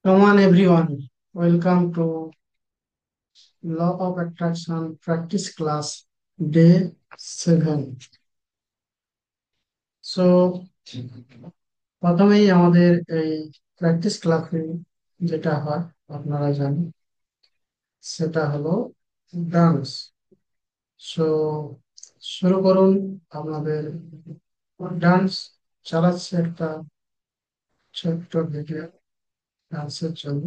Come on, everyone. Welcome to Law of Attraction Practice Class Day 7. So, প্রথমেই আমাদের এই practice ক্লাসে যেটা হয় আপনারা জানেন সেটা হলো ডান্স। সো শুরু করুন আপনাদের ডান্স চালাচ্ছে একটা ছোট্ট ভিডিও ডান্সের জন্য।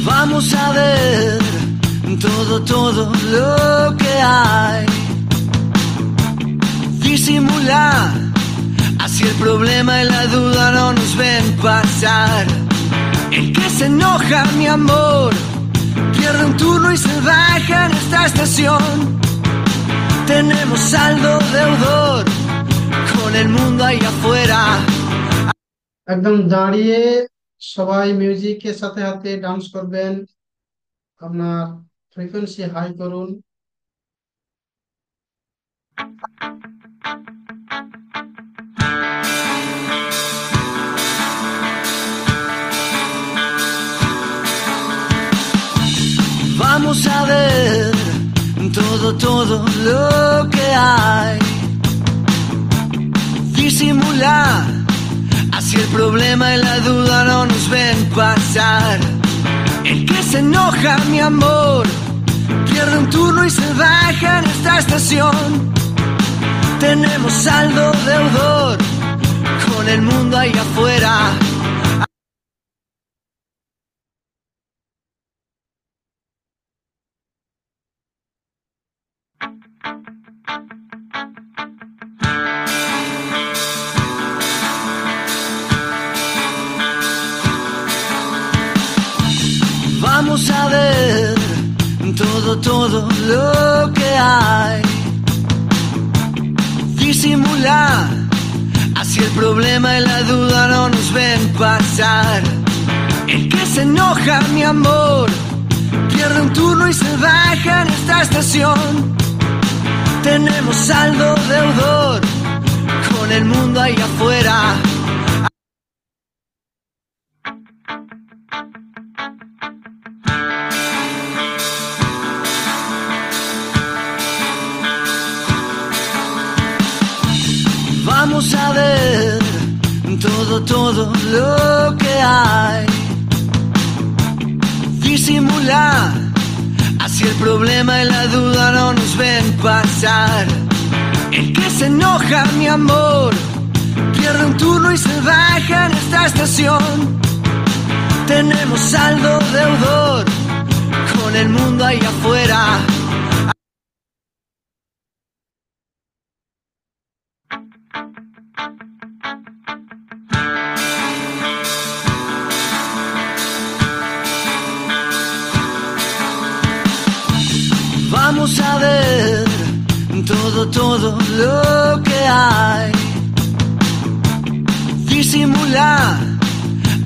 Vamos a ver todo lo que hay. Disimular, así el problema y la duda no nos ven pasar. El que se enoja, mi amor, pierde un turno y se baja en esta estación. Tenemos saldo deudor con el mundo ahí afuera. একদম দাঁড়িয়ে সবাই মিউজিকের সাথে সাথে dance করবেন। আপনার frequency high করুন। Vamos a ver todo lo que hay. Disimular, así el problema y la duda no nos ven pasar. El que se enoja, mi amor, pierde un turno y se baja en esta estación. Tenemos saldo deudor con el mundo ahí afuera. Vamos a ver todo lo que hay. Disimular, así el problema y la duda no nos ven pasar. El que se enoja, mi amor, pierde un turno y se baja en esta estación. Tenemos saldo deudor con el mundo ahí afuera. Vamos a ver todo lo que hay. Disimular, así el problema y la duda no nos ven pasar. El que se enoja, mi amor, pierde un turno y se baja en esta estación. Tenemos saldo deudor con el mundo ahí afuera. Vamos a ver todo lo que hay. Disimular,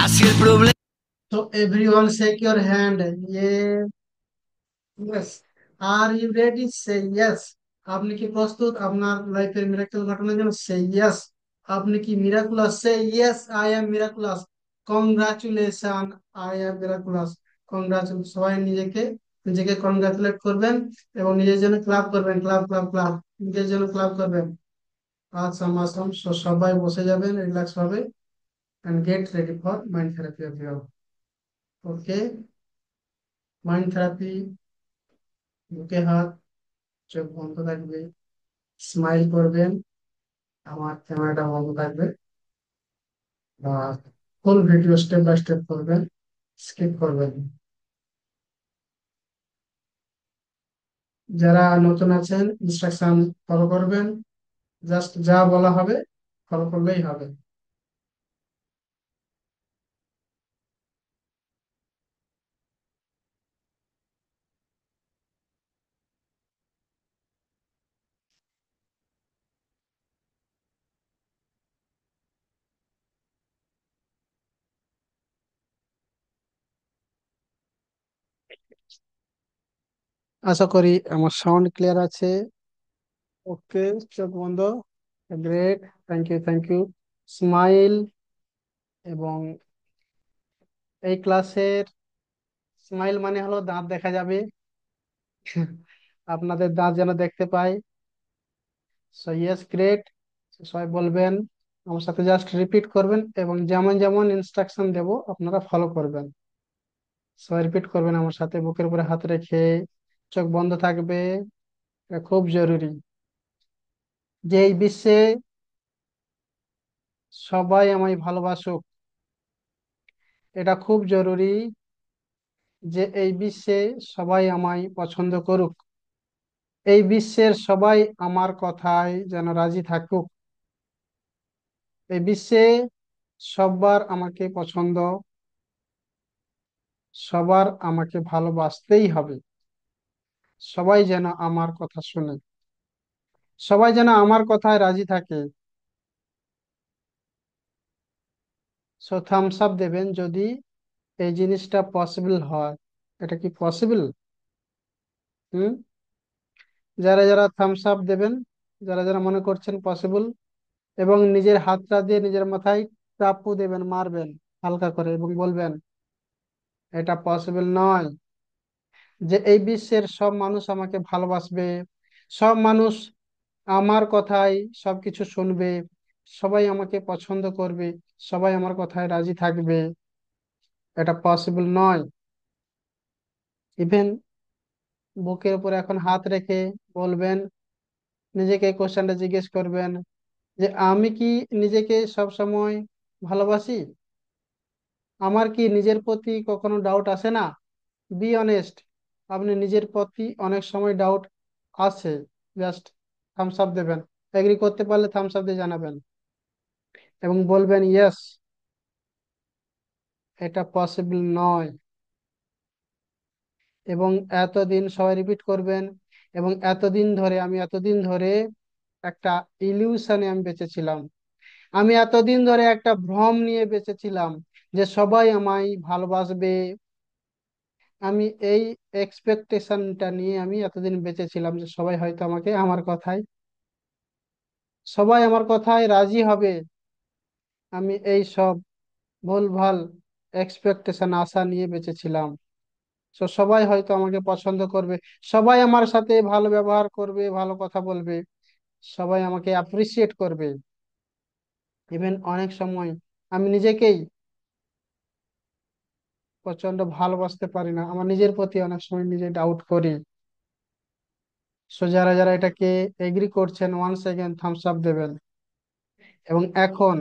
así el problema. So everyone shake your hand. Yeah. Yes. Are you ready? Say yes. আপনি কি প্রস্তুত আপনার লাইফের miracle ঘটনার জন্য? Say yes. আপনি কি miraculous? Say yes, I am miraculous. Congratulations, I am miraculous. Congratulations. সবাই নিজেকে নিজেকে কনগ্রাচুলেট করবেন এবং নিজের জন্য ক্লাব করবেন। ক্লাব ক্লাব ক্লাব নিজের জন্য ক্লাব করবেন। আচ্ছা মাসাম। সবাই বসে যাবেন রিল্যাক্স ভাবে and get ready for mind therapy everyone. Okay, mind therapy, বুকে হাত, চোখ বন্ধ থাকবে, স্মাইল করবেন, আমার ক্যামেরাটা বন্ধ থাকবে, আর full video step by step করবেন, স্কিপ করবেন। যারা নতুন আছেন ইনস্ট্রাকশন ফলো করবেন, জাস্ট যা বলা হবে ফলো করলেই হবে। আশা করি আমার সাউন্ড ক্লিয়ার আছে। ওকে, চোখ বন্ধ। Great, thank you, thank you. Smile. এবং এই ক্লাসের স্মাইল মানে হলো দাঁত দেখা যাবে। আপনাদের দাঁত যেন দেখতে পাই। So yes, great. সবাই বলবেন, আমার সাথে জাস্ট রিপিট করবেন এবং যেমন যেমন ইনস্ট্রাকশন দেব আপনারা ফলো করবেন। সবাই রিপিট করবেন আমার সাথে, বুকের উপরে হাত রেখে। চোখ বন্ধ থাকবে। এটা খুব জরুরি যে এই বিশ্বে সবাই আমায় ভালোবাসুক। এটা খুব জরুরি যে এই বিশ্বে সবাই আমায় পছন্দ করুক। এই বিশ্বের সবাই আমার কথায় যেন রাজি থাকুক। এই বিশ্বে সবার আমাকে পছন্দ, সবার আমাকে ভালোবাসতেই হবে। সবাই যেন আমার কথা শুনে, সবাই যেন আমার কথায় রাজি থাকে। সো থামস আপ দেবেন যদি এই জিনিসটা পসিবল হয়। এটা কি পসিবল? হুম? যারা যারা থামস আপ দেবেন, যারা যারা মনে করছেন পসিবল, এবং নিজের হাতটা দিয়ে নিজের মাথায় চাপু দেবেন, মারবেন হালকা করে এবং বলবেন এটা পসিবল নয় যে এই বিশ্বের সব মানুষ আমাকে ভালোবাসবে, সব মানুষ আমার কথাই সবকিছু শুনবে, সবাই আমাকে পছন্দ করবে, সবাই আমার কথায় রাজি থাকবে। এটা পসিবল নয়। ইভেন বুকের উপর এখন হাত রেখে বলবেন, নিজেকে কোশ্চেনটা জিজ্ঞেস করবেন যে আমি কি নিজেকে সব সময় ভালোবাসি? আমার কি নিজের প্রতি কখনো ডাউট আসে না? Be honest. আপনি নিজের প্রতি অনেক সময় ডাউট আসে? জাস্ট থামস আপ দেবেন। এগ্রি করতে পারলে থামস আপ দিয়ে জানাবেন এবং বলবেন ইয়েস, এটা পসিবল নয়। এবং এতদিন সবাই রিপিট করবেন, এবং এতদিন ধরে একটা ইলিউশনে আমি বেঁচেছিলাম। আমি এতদিন ধরে একটা ভ্রম নিয়ে বেঁচেছিলাম যে সবাই আমায় ভালোবাসবে। আমি এই এক্সপেকটেশনটা নিয়ে আমি এতদিন বেঁচেছিলাম যে সবাই হয়তো আমাকে আমার কথায়, সবাই আমার কথায় রাজি হবে। আমি এই সব ভুলভাল এক্সপেকটেশন আশা নিয়ে বেঁচেছিলাম। তো সবাই হয়তো আমাকে পছন্দ করবে, সবাই আমার সাথে ভালো ব্যবহার করবে, ভালো কথা বলবে, সবাই আমাকে অ্যাপ্রিসিয়েট করবে। ইভেন অনেক সময় আমি নিজেকেই প্রচন্ড ভালোবাসতে পারি না, আমার নিজের প্রতি অনেক সময় নিজে ডাউট করি। সো যারা যারা এটাকে এগ্রি করছেন, ওয়ান সেকেন্ড থামস আপ দেবেন। এবং এখন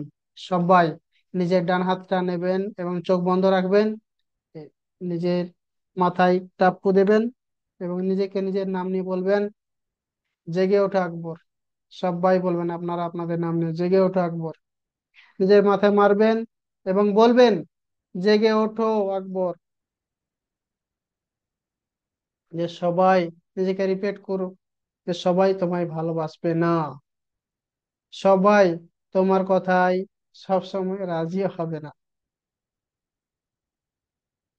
সবাই নিজের ডান হাতটা নেবেন এবং চোখ বন্ধ রাখবেন। নিজের মাথায় টাপ্পু দেবেন এবং নিজেকে নিজের নাম নিয়ে বলবেন, জেগে ওঠো আকবর। সবাই বলবেন আপনারা আপনাদের নাম নিয়ে, জেগে ওঠো আকবর। নিজের মাথায় মারবেন এবং বলবেন, জেগে ওঠো আকবর। যে সবাই, নিজেকে রিপিট করো যে সবাই তোমায় ভালোবাসবে না, সবাই তোমার কথায় সব সময় রাজি হবে না,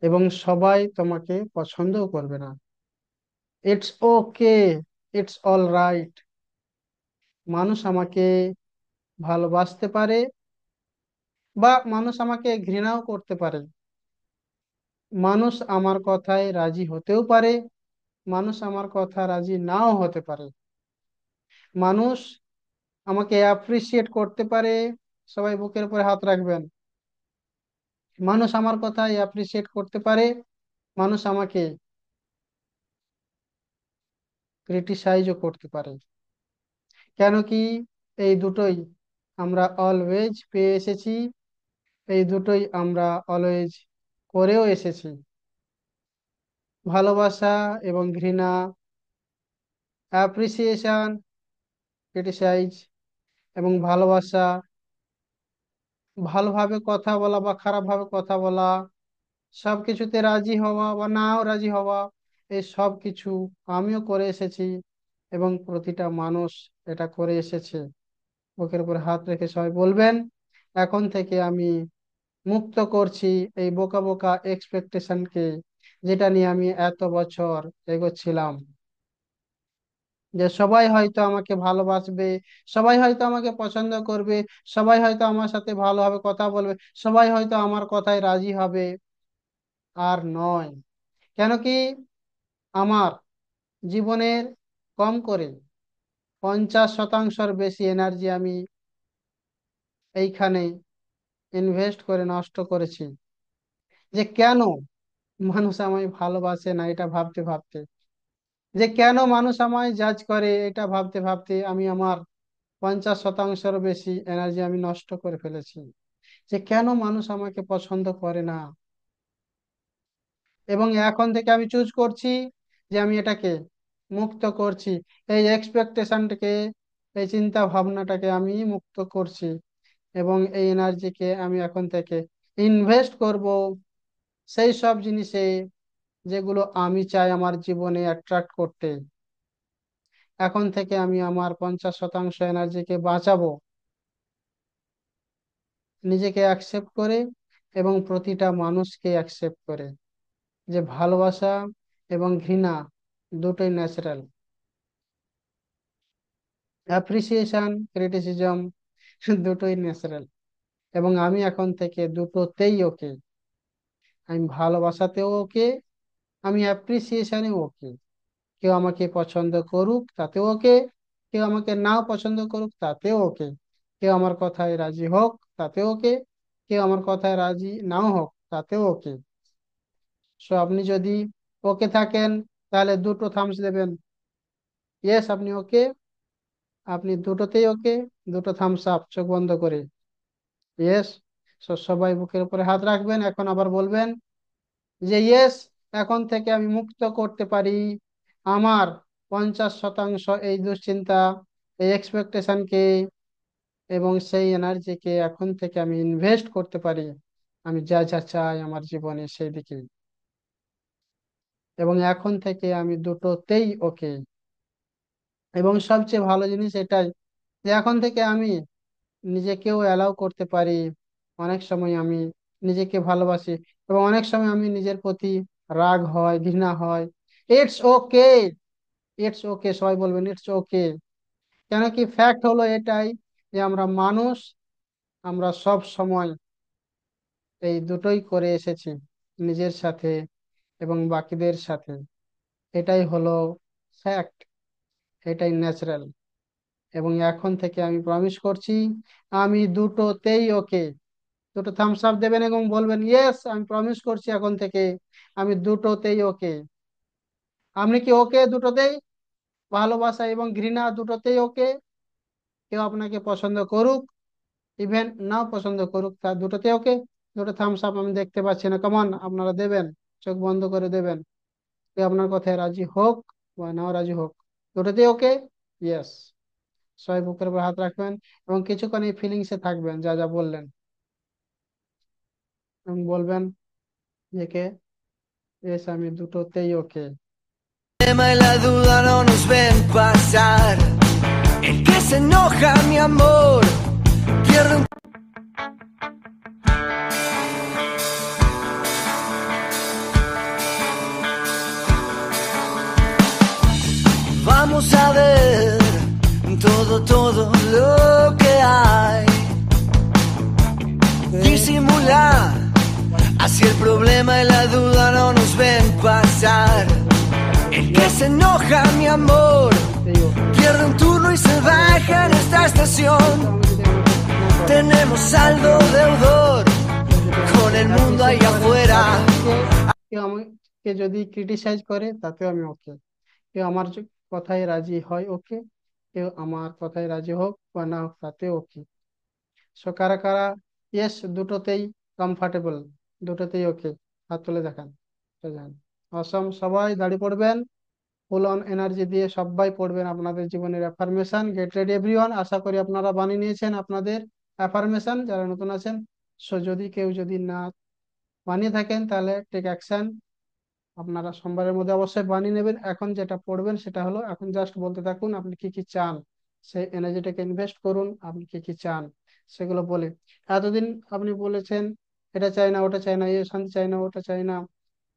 এবং সবাই তোমাকে পছন্দও করবে না। It's okay, it's all right. মানুষ আমাকে ভালোবাসতে পারে বা মানুষ আমাকে ঘৃণাও করতে পারে, মানুষ আমার কথায় রাজি হতেও পারে, মানুষ আমার কথা রাজি নাও হতে পারে, মানুষ আমাকে অ্যাপ্রিসিয়েট করতে পারে। সবাই বুকের উপরে হাত রাখবেন। মানুষ আমার কথায় অ্যাপ্রিসিয়েট করতে পারে, মানুষ আমাকে ক্রিটিসাইজও করতে পারে। কেন কি? এই দুটোই আমরা অলওয়েজ পেয়ে এসেছি, এই দুটোই আমরা অলওয়েজ করেও এসেছি। ভালোবাসা এবং ঘৃণা, অ্যাপ্রিসিয়েশন, ক্রিটিসাইজ, এবং ভালোবাসা, ভালোভাবে কথা বলা বা খারাপভাবে কথা বলা, সবকিছুতে রাজি হওয়া বা নাও রাজি হওয়া, এই সব কিছু আমিও করে এসেছি এবং প্রতিটা মানুষ এটা করে এসেছে। বুকের উপর হাত রেখে সবাই বলবেন, এখন থেকে আমি মুক্ত করছি এই বোকা বোকা এক্সপেকটেশনকে, যেটা নিয়ে আমি এত বছর এগোচ্ছিলাম। যে সবাই হয়তো আমাকে ভালোবাসবে, সবাই হয়তো আমাকে পছন্দ করবে, সবাই হয়তো আমার সাথে ভালোভাবে কথা বলবে, সবাই হয়তো আমার কথায় রাজি হবে। আর নয়। কেন কি, আমার জীবনের কম করে 50% বেশি এনার্জি আমি এইখানে ইনভেস্ট করে নষ্ট করেছি। যে কেন মানুষ আমায় ভালোবাসে না এটা ভাবতে ভাবতে, যে কেন মানুষ আমায় জাজ করে এটা ভাবতে ভাবতে আমি আমার 50%-এরও বেশি এনার্জি আমি নষ্ট করে ফেলেছি। যে কেন মানুষ আমাকে পছন্দ করে না, এবং এখন থেকে আমি চুজ করছি যে আমি এটাকে মুক্ত করছি, এই এক্সপেকটেশনটাকে, এই চিন্তা ভাবনাটাকে আমি মুক্ত করছি, এবং এই এনার্জিকে আমি এখন থেকে ইনভেস্ট করব সেই সব জিনিসে যেগুলো আমি চাই আমার জীবনে অ্যাট্রাক্ট করতে। এখন থেকে আমি আমার 50% এনার্জিকে বাঁচাবো, নিজেকে অ্যাকসেপ্ট করে এবং প্রতিটা মানুষকে অ্যাকসেপ্ট করে। যে ভালোবাসা এবং ঘৃণা দুটোই ন্যাচারাল, অ্যাপ্রিসিয়েশন ক্রিটিসিজম দুটোই ন্যাচারাল, এবং আমি এখন থেকে দুটোতেই ওকে। আমি ভালোবাসাতেও ওকে, আমি অ্যাপ্রিসিয়েশনেও ওকে। কেউ আমাকে পছন্দ করুক তাতেও ওকে, কেউ আমাকে নাও পছন্দ করুক তাতেও ওকে, কেউ আমার কথায় রাজি হোক তাতেও ওকে, কেউ আমার কথায় রাজি নাও হোক তাতেও ওকে। সো আপনি যদি ওকে থাকেন তাহলে দুটো থামস দেবেন, ইয়েস আপনি ওকে, আপনি দুটোতেই ওকে, দুটো থামস আপ চোখ বন্ধ করে, ইয়েস। সবাই বুকের উপরে হাত রাখবেন, এখন আবার বলবেন যে ইয়েস, এখন থেকে আমি মুক্ত করতে পারি আমার 50% এই দুশ্চিন্তা, এই এক্সপেকটেশনকে, এবং সেই এনার্জিকে এখন থেকে আমি ইনভেস্ট করতে পারি আমি যা যা চাই আমার জীবনে সেই দিকে। এবং এখন থেকে আমি দুটোতেই ওকে। এবং সবচেয়ে ভালো জিনিস এটাই যে এখন থেকে আমি নিজেকেও অ্যালাউ করতে পারি, অনেক সময় আমি নিজেকে ভালোবাসি, এবং অনেক সময় আমি নিজের প্রতি রাগ হয়, ঘৃণা হয়। ইটস ওকে, ইটস ওকে, সবাই বলবেন ইটস ওকে। কেন কি, ফ্যাক্ট হলো এটাই যে আমরা মানুষ, আমরা সব সময় এই দুটোই করে এসেছি, নিজের সাথে এবং বাকিদের সাথে। এটাই হলো ফ্যাক্ট, এটাই ন্যাচারাল। এবং এখন থেকে আমি প্রমিস করছি আমি দুটোতেই ওকে। দুটো থামস আপ দেবেন এবং বলবেন ইয়েস, আমি প্রমিস করছি এখন থেকে আমি দুটোতেই ওকে। আপনি কি ওকে দুটোতেই? ভালোবাসা এবং ঘৃণা দুটোতেই ওকে? কেউ আপনাকে পছন্দ করুক, ইভেন নাও পছন্দ করুক, তার দুটোতে ওকে? দুটো থামস আপ আমি দেখতে পাচ্ছি না, কমান আপনারা দেবেন, চোখ বন্ধ করে দেবেন। কেউ আপনার কথায় রাজি হোক বা নাও রাজি হোক, দুটোতেই ওকে, ইয়েস। সবাই বুকের উপর হাত রাখবেন এবং কিছুক্ষণ এই ফিলিংসে থাকবেন যা যা বললেন, এবং বলবেন যে কে, ইয়েস আমি দুটোতেই ওকে। Y la duda no nos ven pasar. El que se enoja, mi amor, pierde un... Vamos a ver todo lo que hay. Disimular, así el problema y la duda no nos ven pasar. El que se enoja, mi amor, pierde un turno y se baja en esta estación. Tenemos saldo deudor con el mundo ahí afuera. কেউ আমাকে যদি criticise করে তাতেও আমি ওকে। কেউ আমার কথায় রাজি হয় ওকে, কেউ আমার কথায় রাজি হোক বা না হোক তাতে ওকে। সো কারা কারা ইয়েস দুটোতেই কমফর্টেবল, দুটোতেই ওকে, হাত তুলে দেখান। অসম, সবাই দাঁড়িয়ে পড়বেন, ফুল অন এনার্জি দিয়ে সবাই পড়বেন আপনাদের জীবনের অ্যাফার্মেশন। গেট রেডি এভরিওয়ান, আশা করি আপনারা বানিয়ে নিয়েছেন আপনাদের অ্যাফার্মেশন যারা নতুন আছেন। সো যদি কেউ যদি না বানিয়ে থাকেন তাহলে টেক অ্যাকশন, আপনারা সোমবারের মধ্যে অবশ্যই বানিয়ে নেবেন। এখন যেটা পড়বেন সেটা হলো, এখন জাস্ট বলতে থাকুন আপনি কি কি চান, সেই এনার্জিটাকে ইনভেস্ট করুন, আপনি কি কি চান সেগুলো বলে। এতদিন আপনি বলেছেন এটা চাই না, ওটা চাই না, এ শান্তি চাই না, ওটা চাই না,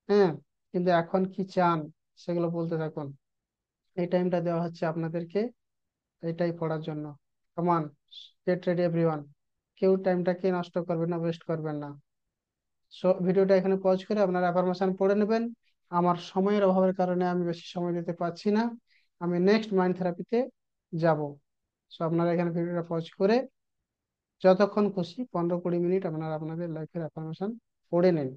হ্যাঁ, কিন্তু এখন কি চান সেগুলো বলতে থাকুন। এই টাইমটা দেওয়া হচ্ছে আপনাদেরকে এটাই পড়ার জন্য। কমান, গেট রেডি এভরিওয়ান। কেউ টাইমটাকে নষ্ট করবেন না, ওয়েস্ট করবেন না। সো ভিডিওটা এখানে পজ করে আপনারা অ্যাফার্মেশন পড়ে নেবেন। আমার সময়ের অভাবের কারণে আমি বেশি সময় দিতে পারছি না, আমি নেক্সট মাইন্ড থেরাপিতে যাব। সো আপনারা এখানে ভিডিওটা পজ করে যতক্ষণ খুশি 15-20 মিনিট আপনারা আপনাদের লাইফের অ্যাফার্মেশন পড়ে নিন।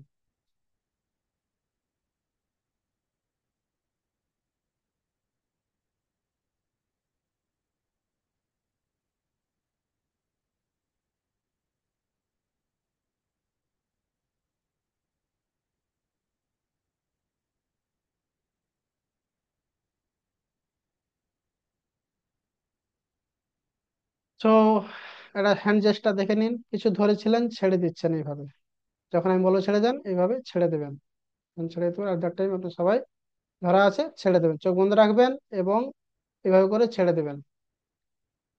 তো এটা হ্যান্ড জেস্টটা দেখে নিন, কিছু ধরেছিলেন ছেড়ে দিচ্ছেন এইভাবে। যখন আমি বলবো ছেড়ে যান, এইভাবে ছেড়ে দেবেন। যখন ছেড়ে দেবেন আর দ্যাট টাইম আপনি সবাই ধরা আছে ছেড়ে দেবেন, চোখ বন্ধ রাখবেন এবং এভাবে করে ছেড়ে দেবেন।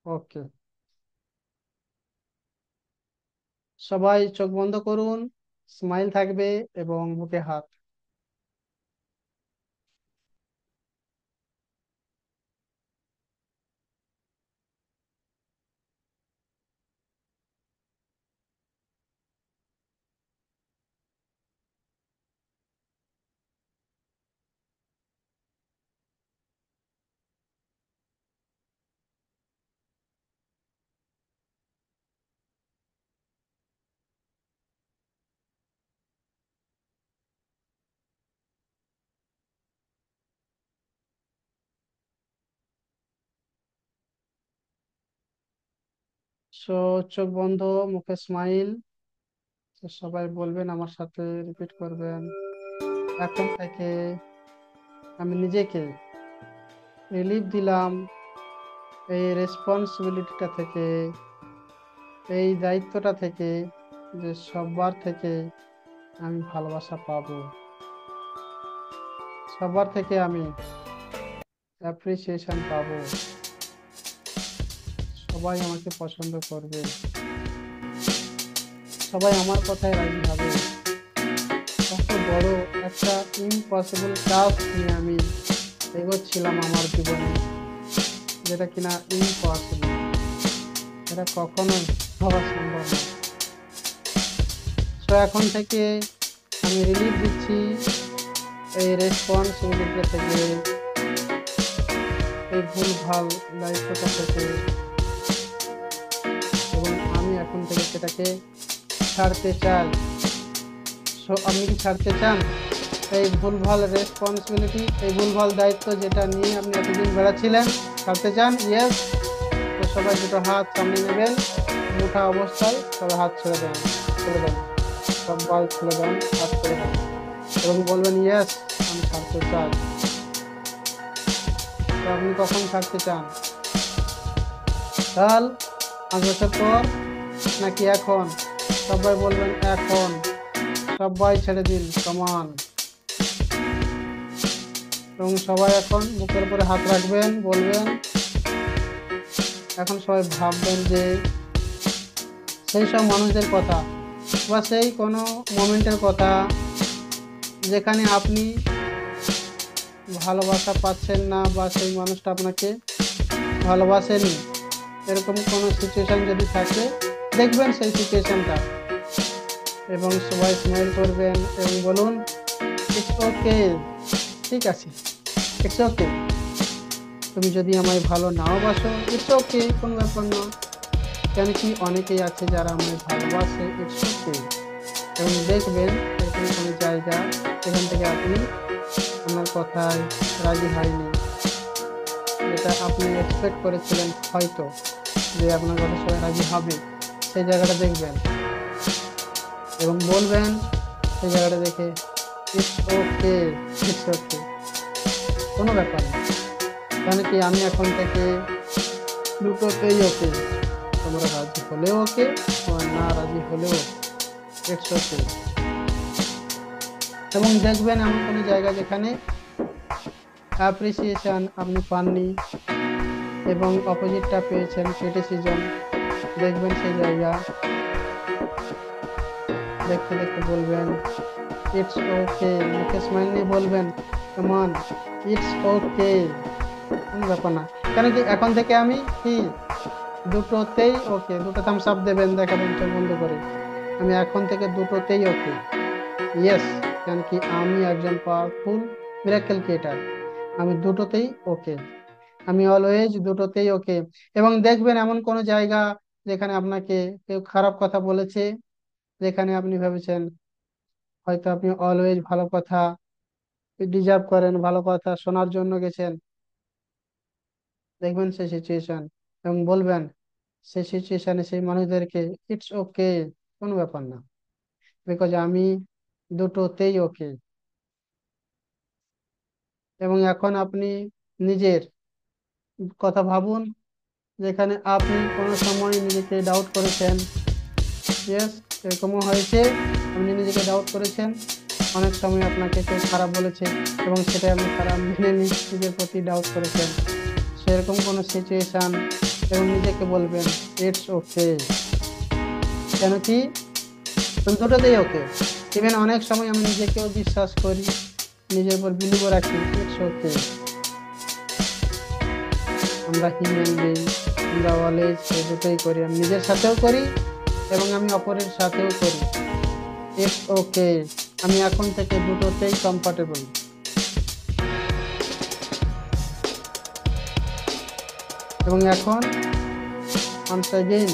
ওকে, সবাই চোখ বন্ধ করুন, স্মাইল থাকবে এবং বুকে হাত। সো চোখ বন্ধ, মুখে স্মাইল। সবাই বলবেন আমার সাথে, রিপিট করবেন, এখন থেকে আমি নিজেকে রিলিফ দিলাম এই রেসপন্সিবিলিটিটা থেকে, এই দায়িত্বটা থেকে, যে সবার থেকে আমি ভালোবাসা পাবো, সবার থেকে আমি অ্যাপ্রিসিয়েশন পাবো, সবাই আমাকে পছন্দ করবে, সবাই আমার কথায় রাজি হবে। কত বড় একটা ইম্পসিবল টাস্ক নিয়ে আমি এগোচ্ছিলাম আমার জীবনে, যেটা কিনা ইম্পসিবল, এটা কখনো হওয়া সম্ভব না। তো এখন থেকে আমি রিলিফ দিচ্ছি এই রেসপন্সিবিলিটি থেকে, এই ভুলভাল দায়িত্বটা থেকে, এবং আমি এখন থেকে সেটাকে ছাড়তে চাই। সো আপনি কি ছাড়তে চান এই ভুলভাল রেসপন্সিবিলিটি, এই ভুলভাল দায়িত্ব যেটা নিয়ে আপনি এতদিন বেড়াচ্ছিলেন? ছাড়তে চান? ইয়েস। তো সবাই দুটো হাত সামনে নেবেন, মুঠা অবস্থায় সবাই হাত ছেড়ে দেন, ছেড়ে দেন, সবাই ছেড়ে দেন, হাত ছেড়ে দেন এবং বলবেন ইয়েস, আমি ছাড়তে চাই। তো আপনি কখন ছাড়তে চান? কাল, 5 বছর পর, নাকি এখন? সবাই বলবেন এখন। সবাই ছেড়ে দিন, কমান। এবং সবাই এখন বুকের উপরে হাত রাখবেন, বলবেন, এখন সবাই ভাববেন যে সেই সব মানুষদের কথা বা সেই কোনো মোমেন্টের কথা যেখানে আপনি ভালোবাসা পাচ্ছেন না বা সেই মানুষটা আপনাকে ভালোবাসেনি, এরকম কোনো সিচুয়েশন যদি থাকে, দেখবেন সেই সিচুয়েশনটা এবং সবাই স্মাইল করবেন এবং বলুন ইটস ওকে, ঠিক আছে, ইটস ওকে। তুমি যদি আমায় ভালো নাও বাসো, ইটস ওকে, কোনো ব্যাপার না। কেন কি অনেকেই আছে যারা আমায় ভালোবাসে, ইটস ওকে। এবং দেখবেন এখানে কোনো জায়গা এখান থেকে আপনি আপনার কথায় রাজি হয়নি, যেটা আপনি এক্সপেক্ট করেছিলেন হয়তো যে আপনার কথা সবাই রাজি হবে, সেই জায়গাটা দেখবেন এবং বলবেন সেই জায়গাটা দেখে ইটস ওকে, ইটস ওকে, কোনো ব্যাপার না। কেন কি আমি এখন থেকে দুটোতেই ওকে, তোমরা রাজি হলেও ওকে, তোমার না রাজি হলেও ইটস ওকে। এবং দেখবেন এমন কোনো জায়গা যেখানে অ্যাপ্রিসিয়েশন আপনি পাননি এবং অপোজিটটা পেয়েছেন ক্রিটিসিজম, দেখবেন সেই জায়গা দেখতে দেখতে বলবেন ইটস ওকে, মুখে স্মাইল নিয়ে বলবেন কমান, ইটস ওকে, কোনো ব্যাপার না। কেন কি এখন থেকে আমি কি দুটোতেই ওকে, দুটো থামস আপ দেবেন, দেখাবেন চোখ বন্ধ করে। আমি এখন থেকে দুটোতেই ওকে। ইয়েস, কেন কি আমি একজন পাওয়ারফুল মিরাকেল ক্রিয়েটার। আমি দুটোতেই ওকে। আমি অলওয়েজ দুটোতেই ওকে। এবং দেখবেন এমন কোনো জায়গা যেখানে আপনাকে কেউ খারাপ কথা বলেছে, যেখানে আপনি ভেবেছেন হয়তো আপনি অলওয়েজ ভালো কথা ডিজার্ভ করেন, ভালো কথা শোনার জন্য গেছেন, দেখবেন সেই সিচুয়েশন এবং বলবেন সেই সিচুয়েশনে সেই মানুষদেরকে ইটস ওকে, কোনো ব্যাপার না, বিকজ আমি দুটোতেই ওকে। এবং এখন আপনি নিজের কথা ভাবুন, যেখানে আপনি কোনো সময় নিজেকে ডাউট করেছেন। ইয়েস, এরকমও হয়েছে, আপনি নিজেকে ডাউট করেছেন। অনেক সময় আপনাকে কেউ খারাপ বলেছে এবং সেটা আপনি খারাপ মেনে নিজের প্রতি ডাউট করেছেন, সেরকম কোনো সিচুয়েশন। এবং নিজেকে বলবেন ইটস ওকে। কেন কি আমি দুটোতেই ওকে। ইভেন অনেক সময় আমি নিজেকেও বিশ্বাস করি, নিজের উপর বিলিভ রাখি, ইটস ওকে। আমরা হিউম্যান বিং, আমরা অলওয়েজ এই দুটোই করি, আমি নিজের সাথেও করি এবং আমি অপরের সাথেও করি। ইটস ওকে, আমি এখন থেকে দুটোতেই কমফর্টেবল। এবং এখন once again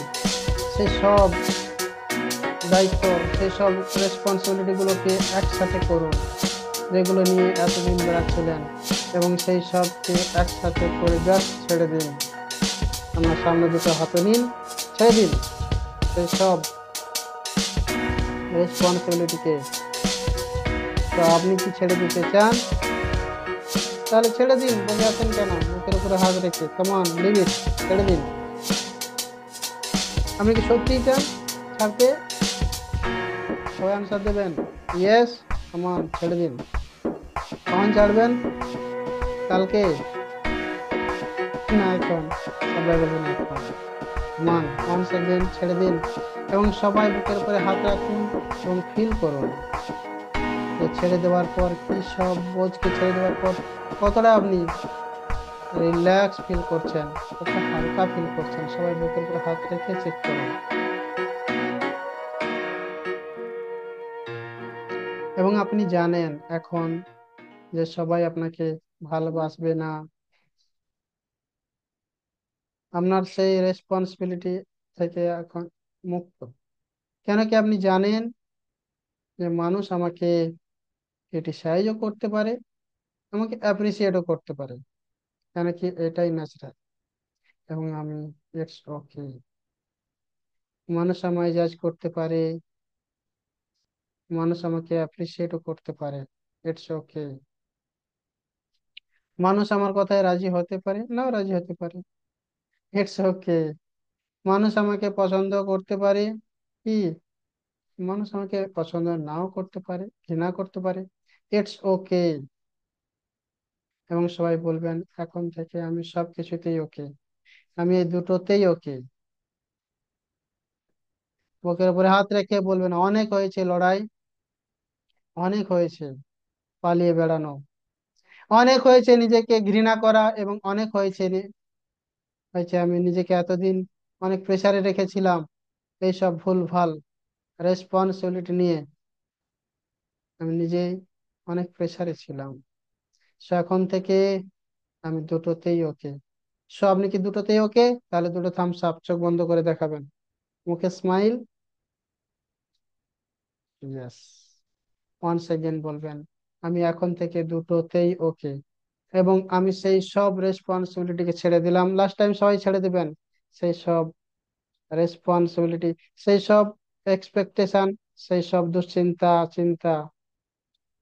সেই সব দায়িত্ব, সেই সব রেসপন্সিবিলিটি গুলোকে একসাথে করুন, যেগুলো নিয়ে এতদিন বেড়াচ্ছিলেন, এবং সেই সবকে একসাথে করে জাস্ট ছেড়ে দিন। আপনার সামনে দুটো হাতে নিন, ছেড়ে দিন সেই সব রেসপন্সিবিলিটিকে। তো আপনি কি ছেড়ে দিতে চান? তাহলে ছেড়ে দিন, বসে আছেন কেন বুকের উপরে হাত রেখে? কমান লিভ ইট, ছেড়ে দিন। আপনি কি সত্যিই চান ছাড়তে? সবাই আনসার দেবেন ইয়েস। কমান, ছেড়ে দিন। কখন ছাড়বেন? কালকে? না এখন? সবাই বলবেন এখন। কমান, ওয়ান্স अगेन ছেড়ে দিন। এবং সবাই বুকের উপরে হাত রাখুন এবং ফিল করুন যে ছেড়ে দেওয়ার পর কি সব বোঝকে ছেড়ে দেওয়ার পর কতটা আপনি রিল্যাক্স ফিল করছেন, কতটা হালকা ফিল করছেন। সবাই বুকের উপরে হাত রেখে চেক করুন। এবং আপনি জানেন এখন যে সবাই আপনাকে ভালোবাসবে না। আপনার সেই রেসপন্সিবিলিটি থেকে এখন মুক্ত। কেন কি আপনি জানেন যে মানুষ আমাকে ক্রিটিসাইজও করতে পারে, আমাকে অ্যাপ্রিসিয়েটও করতে পারে। কেন কি এটাই ন্যাচারাল। এবং আমি ইটস ওকে। মানুষ আমায় জাজ করতে পারে, মানুষ আমাকে অ্যাপ্রিসিয়েটও করতে পারে, ইটস ওকে। মানুষ আমার কথায় রাজি হতে পারে, নাও রাজি হতে পারে, ইটস ওকে। মানুষ আমাকে পছন্দ করতে পারে, কি মানুষ আমাকে পছন্দ নাও করতে পারে, ঘৃণা করতে পারে, ইটস ওকে। এবং সবাই বলবেন এখন থেকে আমি সবকিছুতেই ওকে, আমি এই দুটোতেই ওকে। বুকের উপরে হাত রেখে বলবেন অনেক হয়েছে লড়াই, অনেক হয়েছে পালিয়ে বেড়ানো, অনেক হয়েছে নিজেকে ঘৃণা করা, এবং অনেক হয়েছে হয়েছে আমি নিজেকে এতদিন অনেক প্রেসারে রেখেছিলাম এইসব ভুল ভাল রেসপন্সিবিলিটি নিয়ে। আমি নিজেই অনেক প্রেসারে ছিলাম। সো এখন থেকে আমি দুটোতেই ওকে। সো আপনি কি দুটোতেই ওকে? তাহলে দুটো থামস আপ, চোখ বন্ধ করে দেখাবেন, মুখে স্মাইল। ইয়েস। ওয়ান্স এগেন বলবেন আমি এখন থেকে দুটোতেই ওকে। এবং আমি সেই সব রেসপন্সিবিলিটিকে ছেড়ে দিলাম। লাস্ট টাইম সবাই ছেড়ে দিবেন সেই সব রেসপন্সিবিলিটি, সেই সব এক্সপেকটেশন, সেই সব দুশ্চিন্তা চিন্তা।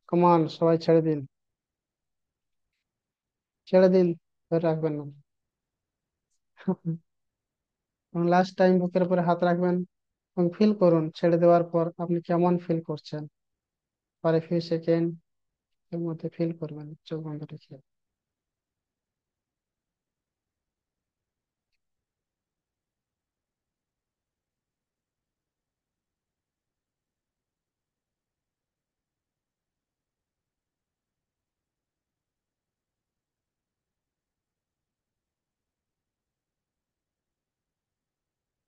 কমান, সবাই ছেড়ে দিন, ছেড়ে দিন, ধরে রাখবেন না। এবং লাস্ট টাইম বুকের উপরে হাত রাখবেন এবং ফিল করুন ছেড়ে দেওয়ার পর আপনি কেমন ফিল করছেন। পরে ফিউ সেকেন্ড এর মধ্যে ফিল করবেন চোখ বন্ধ রেখে।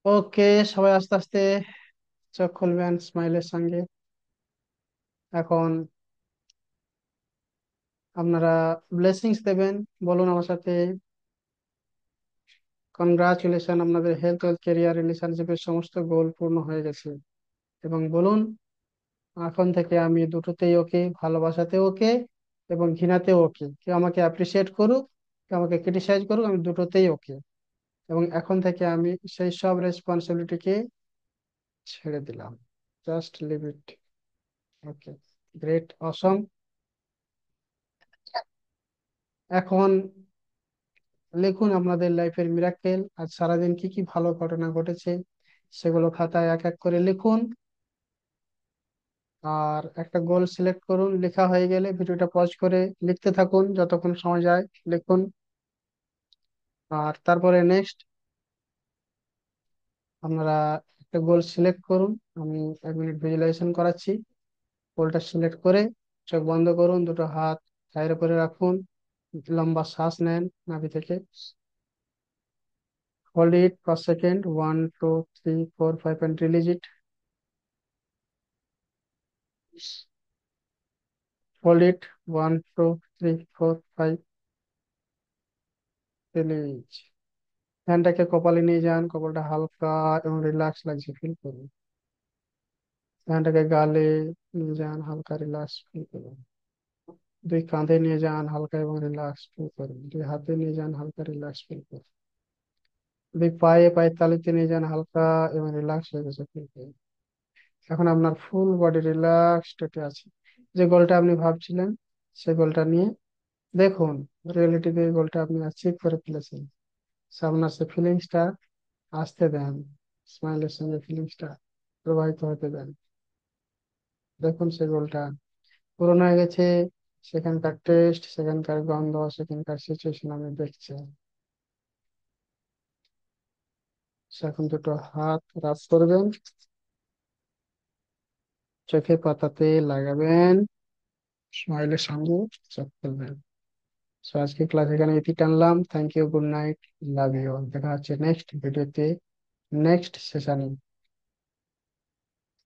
ওকে, সবাই আস্তে আস্তে চোখ খুলবেন স্মাইলের সঙ্গে। এখন আপনারা ব্লেসিংস দেবেন। বলুন আমার সাথে, কনগ্রাচুলেশন, আপনাদের হেলথ ওয়েলথ কেরিয়ার রিলেশনশিপের সমস্ত গোল পূর্ণ হয়ে গেছে। এবং বলুন, এখন থেকে আমি দুটোতেই ওকে, ভালোবাসাতে ওকে এবং ঘৃণাতেও ওকে। কেউ আমাকে অ্যাপ্রিসিয়েট করুক, কেউ আমাকে ক্রিটিসাইজ করুক, আমি দুটোতেই ওকে। এবং এখন থেকে আমি সেই সব রেসপন্সিবিলিটিকে ছেড়ে দিলাম। Just leave it. Okay, great, awesome. এখন লিখুন আপনাদের লাইফের মিরাকেল, আজ সারাদিন কি কি ভালো ঘটনা ঘটেছে সেগুলো খাতায় এক এক করে লিখুন। আর একটা গোল সিলেক্ট করুন। লেখা হয়ে গেলে ভিডিওটা পজ করে লিখতে থাকুন যতক্ষণ সময় যায়। লিখুন। আর তারপরে নেক্সট আপনারা একটা গোল সিলেক্ট করুন। আমি 1 মিনিট ভিজুয়ালাইজেশন করাচ্ছি। গোলটা সিলেক্ট করে চোখ বন্ধ করুন, দুটো হাত থায়ের উপরে রাখুন, লম্বা শ্বাস নেন নাভি থেকে। Hold it 5 second, 1 2 3 4 5, and release it. Hold it, 1 2 3 4 5, release. হ্যান্ডটাকে কপালে নিয়ে যান, কপালটা হালকা এবং রিল্যাক্স লাগছে ফিল করুন। হ্যান্ডটাকে গালে নিয়ে যান, হালকা রিল্যাক্স ফিল করুন। দুই কাঁধে নিয়ে যান, হালকা এবং রিল্যাক্স ফিল করুন। দুই হাতে নিয়ে যান, হালকা রিল্যাক্স ফিল করুন। দুই পায়ে পায়ের তালুতে নিয়ে যান, হালকা এবং রিল্যাক্স হয়ে গেছে ফিল করুন। এখন আপনার ফুল বডি রিল্যাক্স স্টেটে আছে। যে গোলটা আপনি ভাবছিলেন সেই গোলটা নিয়ে দেখুন, রিয়েলিটিতে এই গোলটা আপনি অ্যাচিভ করে ফেলেছেন। আপনার সে ফিলিংসটা আসতে দেন, স্মাইলের সঙ্গে ফিলিংসটা প্রবাহিত হতে দেন। দেখুন সে গোলটা পূরণ হয়ে গেছে। সেখানকার টেস্ট, সেখানকার গন্ধ, সেখানকার সিচুয়েশন আমি দেখছি। এখন দুটো হাত রাব করবেন, চোখে পাতাতে লাগাবেন, স্মাইলের সঙ্গে চোখ খুলবেন। সো আজকে ক্লাস এখানে ইতি টানলাম। Thank you, good night, love you. দেখা হচ্ছে নেক্সট ভিডিওতে, নেক্সট সেশনে।